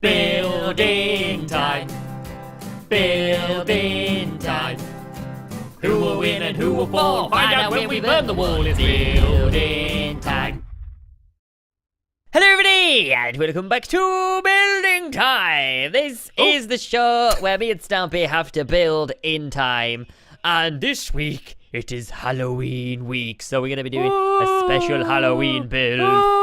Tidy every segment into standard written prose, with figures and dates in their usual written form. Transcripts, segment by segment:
Building time. Building time. Who will win and who will fall? Find out when we burn the wall. It's building time. Hello everybody, and welcome back to Building Time. This is the show where me and Stampy have to build in time. And this week, it is Halloween week, so we're going to be doing a special Halloween build.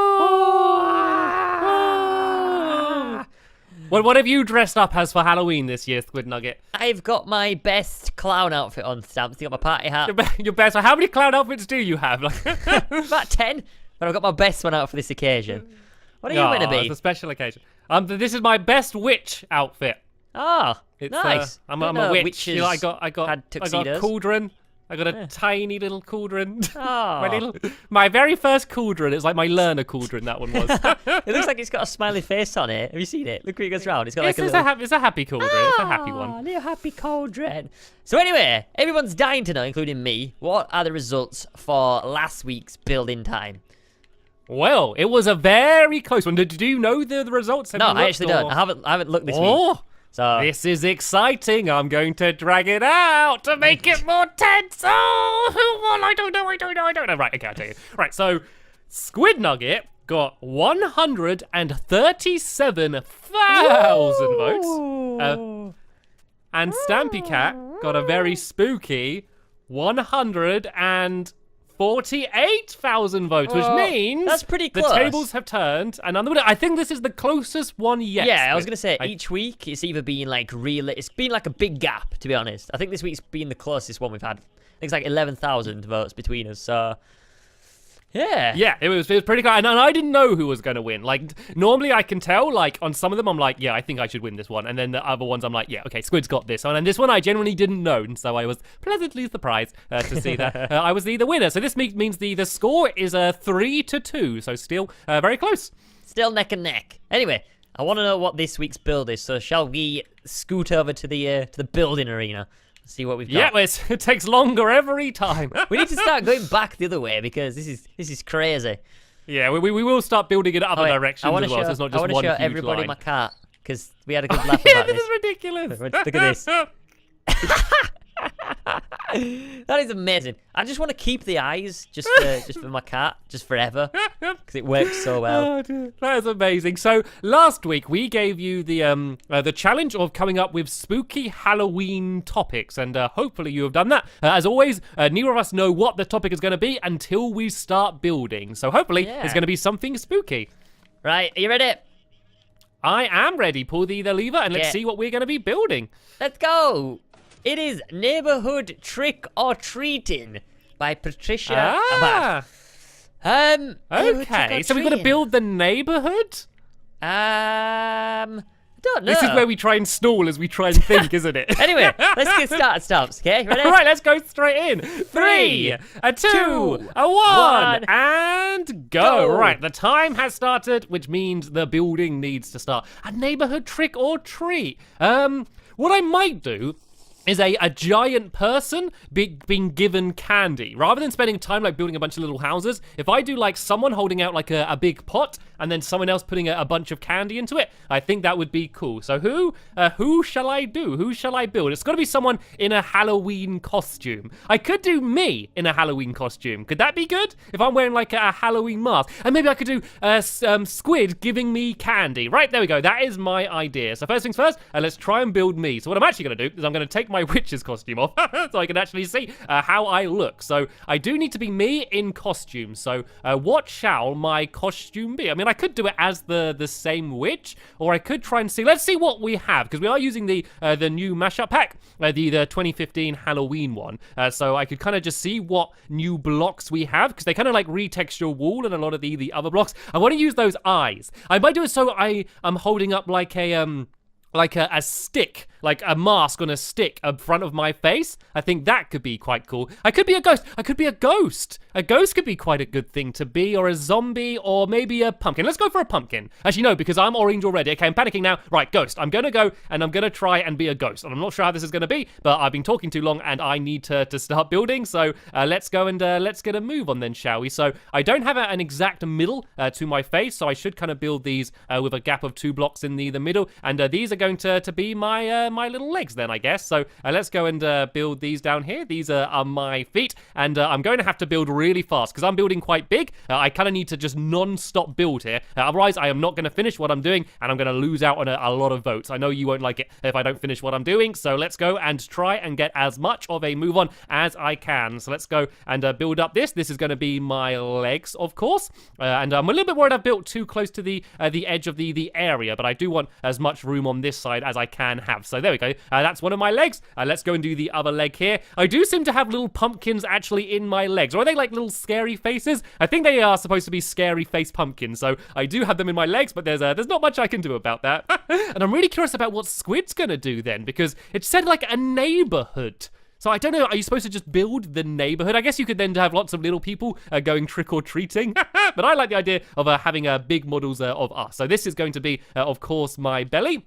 What have you dressed up as for Halloween this year, Squid Nugget? I've got my best clown outfit on, Stamps. I've got my party hat. Your best. How many clown outfits do you have? About 10, but I've got my best one out for this occasion. What are you going to be? It's a special occasion. This is my best witch outfit. Oh, It's, nice. I'm a witch. You know, I got had a cauldron. I got a tiny little cauldron. Oh. my very first cauldron. It's like my learner cauldron. That one was. It looks like it's got a smiley face on it. Have you seen it? Look where it goes round. It's got like it's a happy cauldron. It's a happy one. Little happy cauldron. So anyway, everyone's dying to know, including me, what are the results for last week's building time? Well, it was a very close one. Did you know the results? No, I actually don't. I haven't looked this week. So this is exciting. I'm going to drag it out to make it more tense. Oh, who won? I don't know. Right, okay, I'll tell you. Right, so Squid Nugget got 137,000 votes. And Stampy Cat got a very spooky 148,000 votes, which means that's pretty close. The tables have turned, and I think this is the closest one yet. Yeah, I was gonna say each week it's either been like it's been like a big gap, to be honest. I think this week's been the closest one we've had. I think it's like 11,000 votes between us. So yeah, it was pretty cool, and I didn't know who was going to win. Like, normally I can tell, like, on some of them I'm like, yeah, I think I should win this one, and then the other ones I'm like, yeah, okay, Squid's got this one, and this one I genuinely didn't know, and so I was pleasantly surprised to see that I was the winner. So this means the score is 3-2, so still very close. Still neck and neck. Anyway, I want to know what this week's build is, so shall we scoot over to the building arena? See what we've got. Yeah, it takes longer every time. We need to start going back the other way because this is crazy. Yeah, we will start building in other directions as well. So it's not just one huge line. I want to show everybody my cart because we had a good laugh yeah, about this is ridiculous. Look at this. That is amazing. I just want to keep the eyes just for my cat, just forever, because it works so well. Oh, dear. That is amazing. So last week we gave you the challenge of coming up with spooky Halloween topics, and hopefully you have done that. As always, neither of us know what the topic is going to be until we start building. So hopefully it's going to be something spooky. Right, are you ready? I am ready. Pull the lever and let's see what we're going to be building. Let's go. It is Neighborhood Trick or Treating by Patricia. Okay, so we're going to build the neighborhood? I don't know. This is where we try and stall as we try and think, isn't it? Anyway, let's get started, Stumps, okay? Ready? All right, let's go straight in. 3, 2, 1, and go. Right, the time has started, which means the building needs to start. A neighborhood trick or treat. What I might do is a giant person being given candy. Rather than spending time like building a bunch of little houses, if I do like someone holding out like a big pot and then someone else putting a bunch of candy into it, I think that would be cool. So who shall I do? Who shall I build? It's got to be someone in a Halloween costume. I could do me in a Halloween costume. Could that be good? If I'm wearing like a Halloween mask. And maybe I could do Squid giving me candy. Right, there we go. That is my idea. So first things first, let's try and build me. So what I'm actually going to do is I'm going to take my witch's costume off so I can actually see how I look. So I do need to be me in costume. So what shall my costume be? I mean, I could do it as the same witch, or I could try and see. Let's see what we have, because we are using the new mashup pack, the 2015 Halloween one. So I could kind of just see what new blocks we have, because they kind of like retext your wall and a lot of the other blocks. I want to use those eyes. I might do it so I'm holding up like a stick, like a mask on a stick in front of my face. I think that could be quite cool. I could be a ghost. I could be a ghost. A ghost could be quite a good thing to be, or a zombie, or maybe a pumpkin. Let's go for a pumpkin. Actually, no, because I'm orange already. Okay, I'm panicking now. Right, ghost. I'm gonna go and I'm gonna try and be a ghost. And I'm not sure how this is gonna be, but I've been talking too long and I need to start building. So let's go and let's get a move on then, shall we? So I don't have an exact middle to my face, so I should kind of build these with a gap of 2 blocks in the middle. And these are going to be my my little legs then, I guess. So let's go and build these down here. These are my feet, and I'm going to have to build really fast because I'm building quite big. I kind of need to just non-stop build here. Otherwise, I am not going to finish what I'm doing, and I'm going to lose out on a lot of votes. I know you won't like it if I don't finish what I'm doing, so let's go and try and get as much of a move on as I can. So let's go and build up this. This is going to be my legs, of course, and I'm a little bit worried I've built too close to the edge of the area, but I do want as much room on this side as I can have. So there we go. That's one of my legs. Let's go and do the other leg here. I do seem to have little pumpkins actually in my legs, or are they like little scary faces? I think they are supposed to be scary face pumpkins, so I do have them in my legs, but there's not much I can do about that. And I'm really curious about what Squid's gonna do then, because it said like a neighborhood. So I don't know, are you supposed to just build the neighborhood? I guess you could then have lots of little people going trick-or-treating. But I like the idea of having big models of us. So this is going to be, of course, my belly.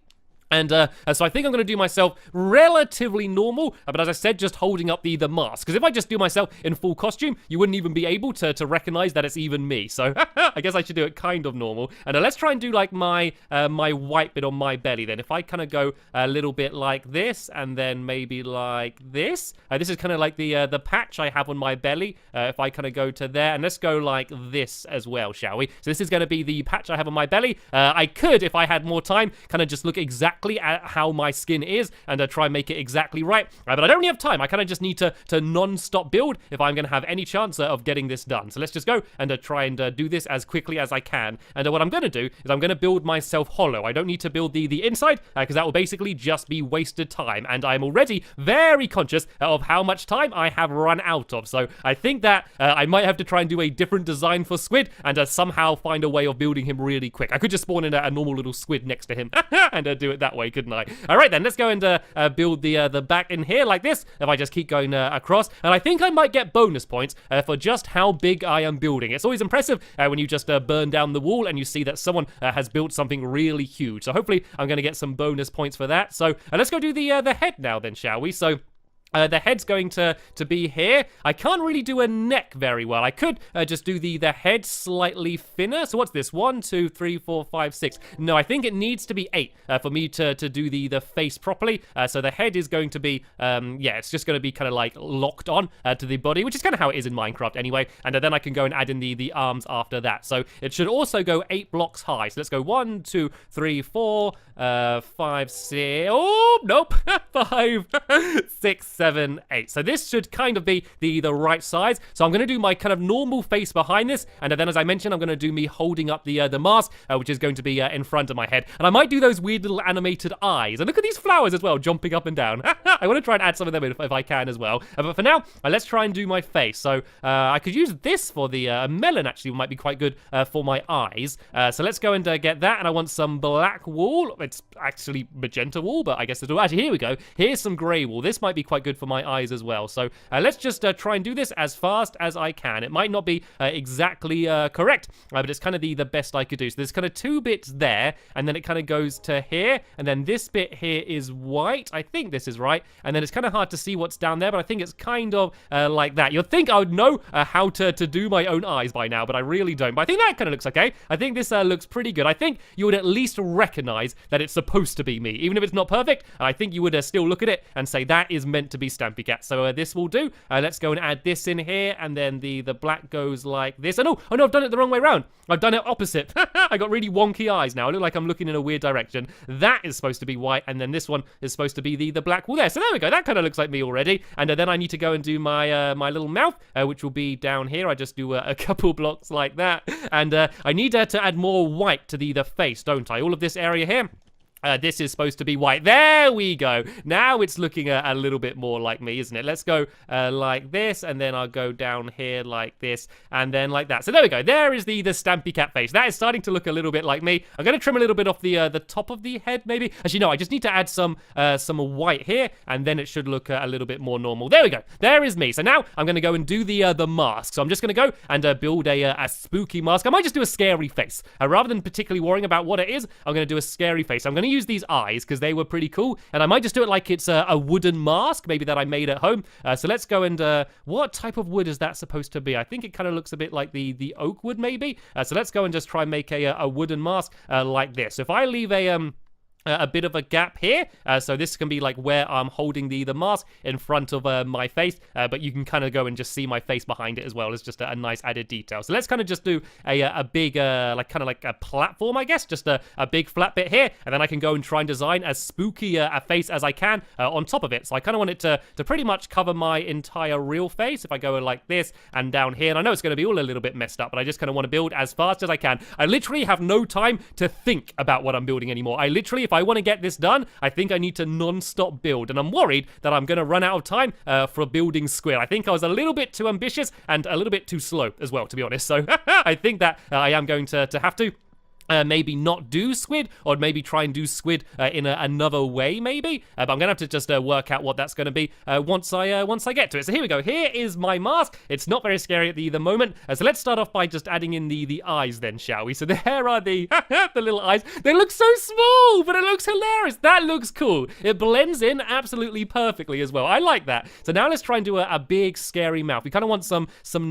And so I think I'm going to do myself relatively normal, but as I said, just holding up the mask. Because if I just do myself in full costume, you wouldn't even be able to recognize that it's even me. So I guess I should do it kind of normal. And let's try and do like my white bit on my belly then. If I kind of go a little bit like this, and then maybe like this. This is kind of like the patch I have on my belly. If I kind of go to there, and let's go like this as well, shall we? So this is going to be the patch I have on my belly. I could, if I had more time, kind of just look exactly at how my skin is and try and make it exactly right. But I don't really have time. I kind of just need to non-stop build if I'm going to have any chance of getting this done. So let's just go and try and do this as quickly as I can. And what I'm going to do is I'm going to build myself hollow. I don't need to build the inside because that will basically just be wasted time. And I'm already very conscious of how much time I have run out of. So I think that I might have to try and do a different design for Squid and somehow find a way of building him really quick. I could just spawn in a normal little squid next to him and do it that way, couldn't I? All right then, let's go and build the back in here like this. If I just keep going across, and I think I might get bonus points for just how big I am building. It's always impressive when you just burn down the wall and you see that someone has built something really huge. So hopefully I'm going to get some bonus points for that. So let's go do the head now then, shall we? So the head's going to be here. I can't really do a neck very well. I could just do the head slightly thinner. So what's this? 1, 2, 3, 4, 5, 6. No, I think it needs to be 8 for me to do the face properly. So the head is going to be, yeah, it's just going to be kind of like locked on to the body, which is kind of how it is in Minecraft anyway. And then I can go and add in the arms after that. So it should also go 8 blocks high. So let's go 1, 2, 3, 4, 5, 6. Oh, nope. 5, 6, 7, 8. So this should kind of be the right size. So I'm going to do my kind of normal face behind this, and then as I mentioned, I'm going to do me holding up the mask, which is going to be in front of my head. And I might do those weird little animated eyes. And look at these flowers as well, jumping up and down. I want to try and add some of them in if I can as well. But for now, let's try and do my face. So I could use this for the melon, actually might be quite good for my eyes. So let's go and get that. And I want some black wool. It's actually magenta wool, but I guess it'll... Actually, here we go. Here's some grey wool. This might be quite good for my eyes as well. So let's just try and do this as fast as I can. It might not be exactly correct, but it's kind of the best I could do. So there's kind of 2 bits there, and then it kind of goes to here, and then this bit here is white. I think this is right, and then it's kind of hard to see what's down there, but I think it's kind of like that. You'd think I would know how to do my own eyes by now, but I really don't. But I think that kind of looks okay. I think this looks pretty good. I think you would at least recognize that it's supposed to be me, even if it's not perfect. I think you would still look at it and say that is meant to be Stampy Cat. So this will do. Let's go and add this in here, and then the black goes like this. Oh no, I've done it the wrong way around. I've done it opposite. I got really wonky eyes now. I look like I'm looking in a weird direction. That is supposed to be white, and then this one is supposed to be the black wool there. So there we go. That kind of looks like me already. And then I need to go and do my my little mouth, which will be down here. I just do a couple blocks like that, and I need to add more white to the face, don't I? All of this area here. This is supposed to be white. There we go. Now it's looking a little bit more like me, isn't it? Let's go like this, and then I'll go down here like this, and then like that. So there we go. There is the Stampy Cat face. That is starting to look a little bit like me. I'm going to trim a little bit off the top of the head, maybe. Actually, no, I just need to add some white here, and then it should look a little bit more normal. There we go. There is me. So now I'm going to go and do the mask. So I'm just going to go and build a spooky mask. I might just do a scary face. Rather than particularly worrying about what it is, I'm going to do a scary face. I'm going to use these eyes because they were pretty cool, and I might just do it like it's a wooden mask maybe that I made at home. So let's go and what type of wood is that supposed to be? I think it kind of looks a bit like the oak wood maybe. So let's go and just try and make a wooden mask like this. So if I leave a bit of a gap here, so this can be like where I'm holding the mask in front of my face, but you can kind of go and just see my face behind it as well. It's just a nice added detail. So let's kind of just do a big like a platform, I guess, just a big flat bit here, and then I can go and try and design as spooky a face as I can on top of it. So I kind of want it to pretty much cover my entire real face. If I go like this and down here, and I know it's going to be all a little bit messed up, but I just kind of want to build as fast as I can. I literally have no time to think about what I'm building anymore. I literally, if I want to get this done, I think I need to non-stop build, and I'm worried that I'm going to run out of time for building Squid. I think I was a little bit too ambitious and a little bit too slow as well, to be honest. So I think that I am going to have to maybe not do Squid, or maybe try and do Squid in another way, maybe. But I'm gonna have to just work out what that's gonna be once I get to it. So here we go. Here is my mask. It's not very scary at the moment. So let's start off by just adding in the eyes, then, shall we? So there are the the little eyes. They look so small, but it looks hilarious. That looks cool. It blends in absolutely perfectly as well. I like that. So now let's try and do a big scary mouth. We kind of want some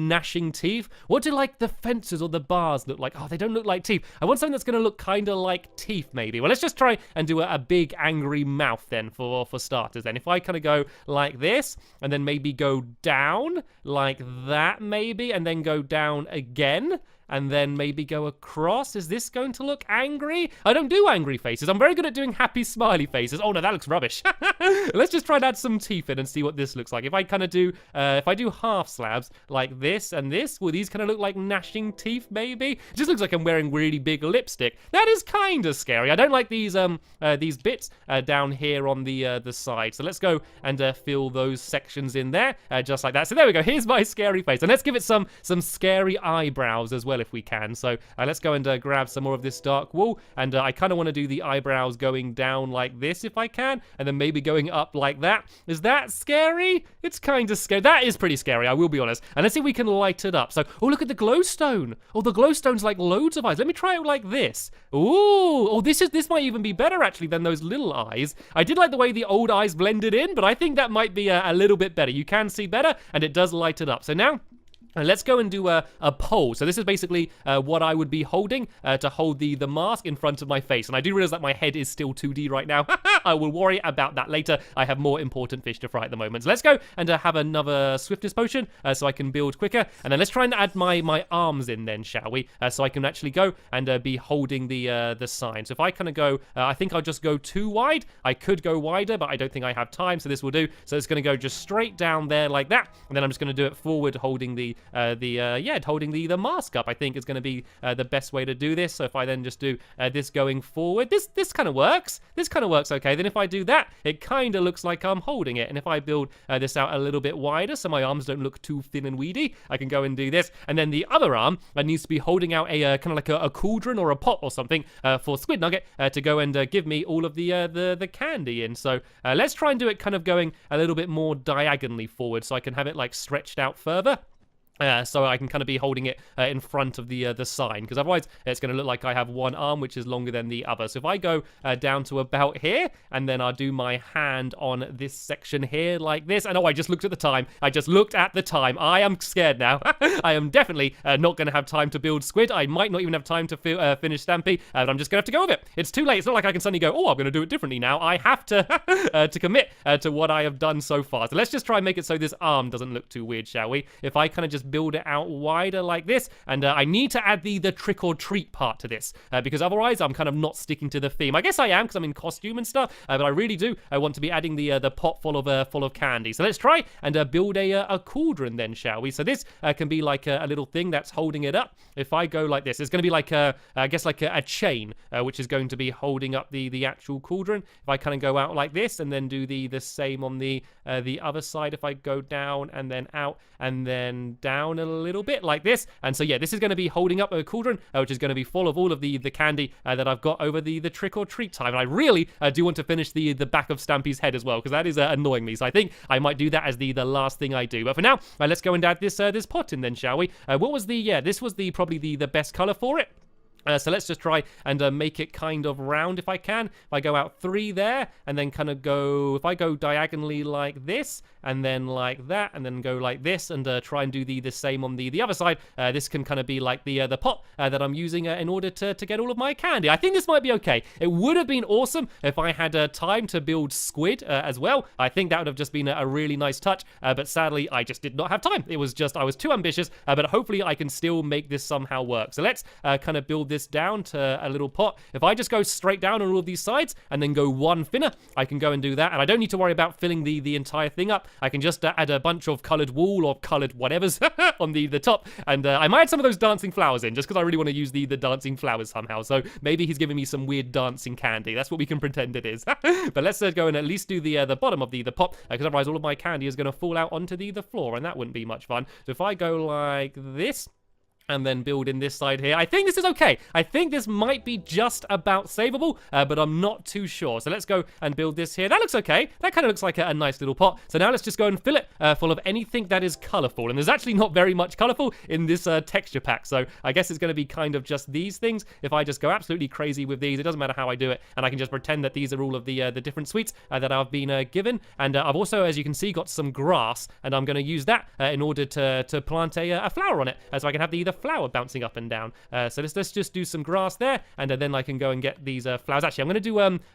gnashing teeth. What do like the fences or the bars look like? Oh, they don't look like teeth. I want something that's going to look kind of like teeth, maybe. Well, let's just try and do a big angry mouth then for starters. Then if I kind of go like this, and then maybe go down like that, maybe, and then go down again, and then maybe go across. Is this going to look angry? I don't do angry faces. I'm very good at doing happy smiley faces. Oh no, that looks rubbish. Let's just try and add some teeth in and see what this looks like. If I kind of do, if I do half slabs like this and this, will these kind of look like gnashing teeth maybe? It just looks like I'm wearing really big lipstick. That is kind of scary. I don't like these bits down here on the side. So let's go and fill those sections in there just like that. So there we go. Here's my scary face. And let's give it some scary eyebrows as well if we can. So let's go and grab some more of this dark wool, and I kind of want to do the eyebrows going down like this if I can, and then maybe going up like that. Is that scary? It's kind of scary. That is pretty scary, I will be honest. And let's see if we can light it up. So, oh, look at the glowstone. Oh, the glowstone's like loads of eyes. Let me try it like this. Ooh, oh, this might even be better actually than those little eyes. I did like the way the old eyes blended in, but I think that might be a little bit better. You can see better, and it does light it up. So now, let's go and do a pole. So this is basically what I would be holding to hold the mask in front of my face. And I do realize that my head is still 2D right now. I will worry about that later. I have more important fish to fry at the moment. So let's go and have another swiftness potion so I can build quicker. And then let's try and add my arms in then, shall we? So I can actually go and be holding the sign. So if I kind of go, I think I'll just go too wide. I could go wider, but I don't think I have time. So this will do. So it's going to go just straight down there like that. And then I'm just going to do it forward, holding holding the mask up. I think is going to be the best way to do this. So if I then just do this going forward, this kind of works. This kind of works okay. Then if I do that, it kind of looks like I'm holding it. And if I build this out a little bit wider so my arms don't look too thin and weedy, I can go and do this. And then the other arm needs to be holding out a kind of like a cauldron or a pot or something for Squid Nugget to go and give me all of the candy in. So let's try and do it kind of going a little bit more diagonally forward so I can have it like stretched out further. So I can kind of be holding it in front of the sign, because otherwise it's going to look like I have one arm which is longer than the other. So if I go down to about here, and then I'll do my hand on this section here like this. And oh, I just looked at the time. I just looked at the time. I am scared now. I am definitely not going to have time to build Squid. I might not even have time to finish Stampy, but I'm just going to have to go with it. It's too late. It's not like I can suddenly go, oh, I'm going to do it differently now. I have to commit to what I have done so far. So let's just try and make it so this arm doesn't look too weird, shall we? If I kind of just just build it out wider like this. And I need to add the trick or treat part to this because otherwise I'm kind of not sticking to the theme. I guess I am because I'm in costume and stuff, but I really do. I want to be adding the pot full of candy. So let's try and build a cauldron then, shall we? So this can be like a little thing that's holding it up. If I go like this, it's going to be like I guess like a chain, which is going to be holding up the actual cauldron. If I kind of go out like this and then do the same on the other side, if I go down and then out and then down a little bit like this. And so yeah, this is going to be holding up a cauldron, which is going to be full of all of the candy that I've got over the trick or treat time. And I really do want to finish the back of Stampy's head as well, because that is annoying me. So I think I might do that as the last thing I do. But for now, let's go and add this pot in then, shall we? What was this was probably the best color for it. So let's just try and make it kind of round if I can. If I go out 3 there and then kind of go, if I go diagonally like this and then like that and then go like this and try and do the same on the other side, this can kind of be like the pot that I'm using in order to get all of my candy. I think this might be okay. It would have been awesome if I had time to build squid as well. I think that would have just been a really nice touch, but sadly I just did not have time. It was just, I was too ambitious, but hopefully I can still make this somehow work. So let's kind of build this down to a little pot. If I just go straight down on all of these sides and then go one thinner, I can go and do that, and I don't need to worry about filling the entire thing up. I can just add a bunch of colored wool or colored whatevers on the top, and I might add some of those dancing flowers in just because I really want to use the dancing flowers somehow. So maybe he's giving me some weird dancing candy. That's what we can pretend it is. But let's go and at least do the bottom of the pot, because otherwise all of my candy is going to fall out onto the floor, and that wouldn't be much fun. So if I go like this and then build in this side here, I think this is okay. I think this might be just about savable, but I'm not too sure. So let's go and build this here. That looks okay. That kind of looks like a nice little pot. So now let's just go and fill it full of anything that is colorful. And there's actually not very much colorful in this texture pack. So I guess it's going to be kind of just these things. If I just go absolutely crazy with these, it doesn't matter how I do it. And I can just pretend that these are all of the different sweets that I've been given. And I've also, as you can see, got some grass. And I'm going to use that in order to plant a flower on it. So I can have the flower bouncing up and down. So let's just do some grass there, and then I can go and get these flowers. Actually, I'm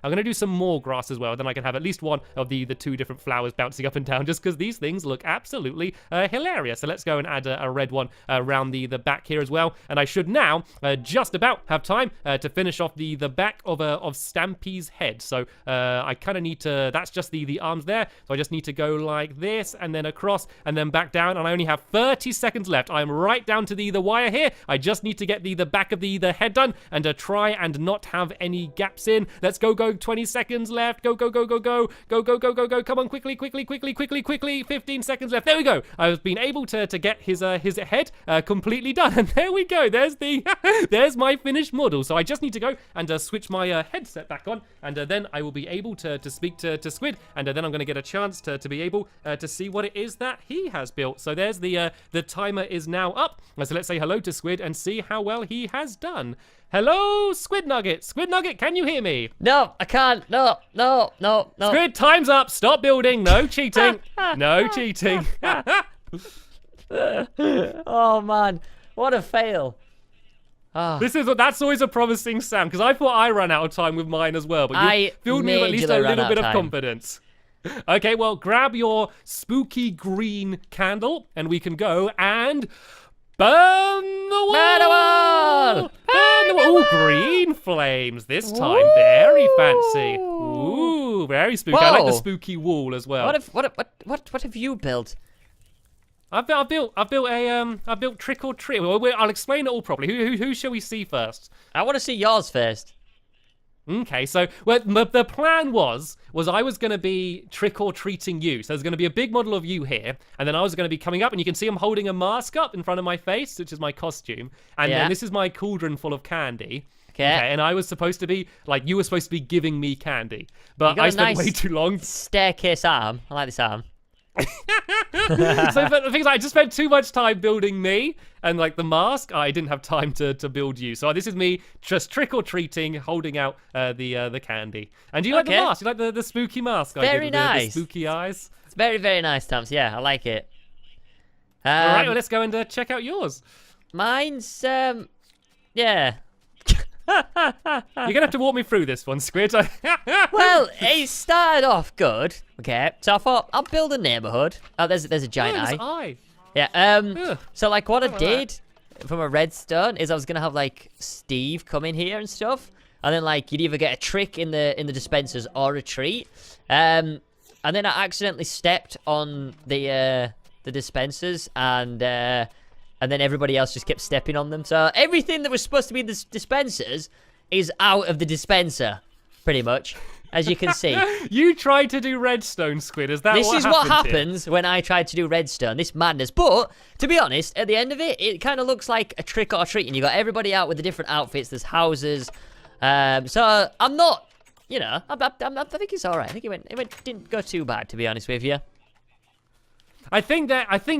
gonna do some more grass as well. Then I can have at least one of the 2 different flowers bouncing up and down, just because these things look absolutely hilarious. So let's go and add a red one around the back here as well. And I should now just about have time to finish off the back of Stampy's head. So I kind of need to. That's just the arms there. So I just need to go like this and then across and then back down. And I only have 30 seconds left. I'm right down to the wire here. I just need to get the back of the head done and try and not have any gaps in. Let's go. 20 seconds left. Go. Come on, quickly. 15 seconds left. There we go. I've been able to get his head completely done. And there we go. There's there's my finished model. So I just need to go and switch my headset back on, and then I will be able to speak to Squid, and then I'm going to get a chance to be able to see what it is that he has built. So there's the timer is now up. So let's say hello to Squid and see how well he has done. Hello, Squid Nugget. Squid Nugget, can you hear me? No, I can't. No. Squid, time's up. Stop building. No cheating. No cheating. Oh man, what a fail. That's always a promising sound, because I thought I ran out of time with mine as well, but you filled me with at least a little bit of confidence. Okay, well, grab your spooky green candle and we can go and burn the wall! Burn the wall! Ooh, green flames this time. Ooh. Very fancy. Ooh, very spooky. Whoa. I like the spooky wall as well. What have you built? I've built trick or treat. Well, I'll explain it all properly. Who shall we see first? I want to see yours first. Okay, so the plan was I was going to be trick-or-treating you. So there's going to be a big model of you here, and then I was going to be coming up, and you can see I'm holding a mask up in front of my face, which is my costume, and then this is my cauldron full of candy. Okay, and I was supposed to be, like, you were supposed to be giving me candy, but I spent way too long. Staircase arm. I like this arm. So the thing is, I just spent too much time building me and like the mask. I didn't have time to build you. So this is me just trick-or-treating, holding out the candy. And do you like the mask? You like the spooky mask? Very nice. The spooky eyes. It's very, very nice, Tom's. Yeah, I like it. All right, well, let's go and check out yours. Mine's yeah. You're gonna have to walk me through this one, Squid. Well, it started off good. Okay, so I thought I'll build a neighborhood. Oh, there's a giant eye. Yeah. Ugh. So like what I like did from a redstone is I was gonna have like Steve come in here and stuff, and then like you'd either get a trick in the dispensers or a treat. And then I accidentally stepped on the dispensers, and then everybody else just kept stepping on them. So everything that was supposed to be in the dispensers is out of the dispenser, pretty much, as you can see. You tried to do redstone, Squid. Is that This what is what happened here? happens when I try to do redstone. This madness. But to be honest, at the end of it, it kind of looks like a trick or treat, and you got everybody out with the different outfits. There's houses. So I'm not, you know, I think it's all right. I think it didn't go too bad, to be honest with you. I think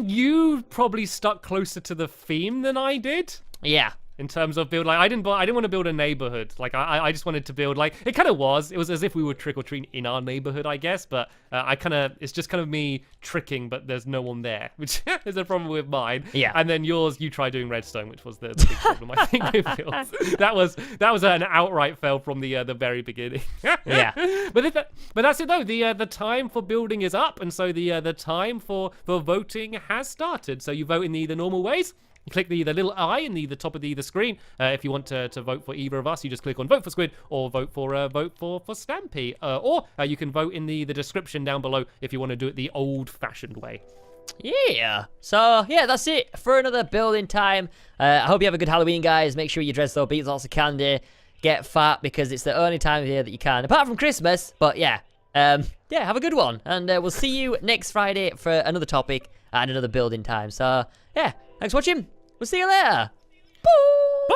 you probably stuck closer to the theme than I did. Yeah. In terms of build, like I didn't want to build a neighborhood. Like I just wanted to build like it kind of was. It was as if we were trick or treating in our neighborhood, I guess. But it's just kind of me tricking, but there's no one there, which is a problem with mine. Yeah. And then yours, you try doing redstone, which was the big problem I think with yours. That was an outright fail from the very beginning. Yeah. But that's it though. The time for building is up, and so the time for voting has started. So you vote in the normal ways. You click the little eye in the top of the screen. If you want to vote for either of us, you just click on vote for Squid or vote for Stampy. Or you can vote in the description down below if you want to do it the old-fashioned way. Yeah. So, yeah, that's it for another building time. I hope you have a good Halloween, guys. Make sure you dress up, eat lots of candy, get fat, because it's the only time of year that you can, apart from Christmas. But, yeah. Yeah, have a good one. And we'll see you next Friday for another topic and another building time. So, yeah, thanks for watching. We'll see you later. Bye.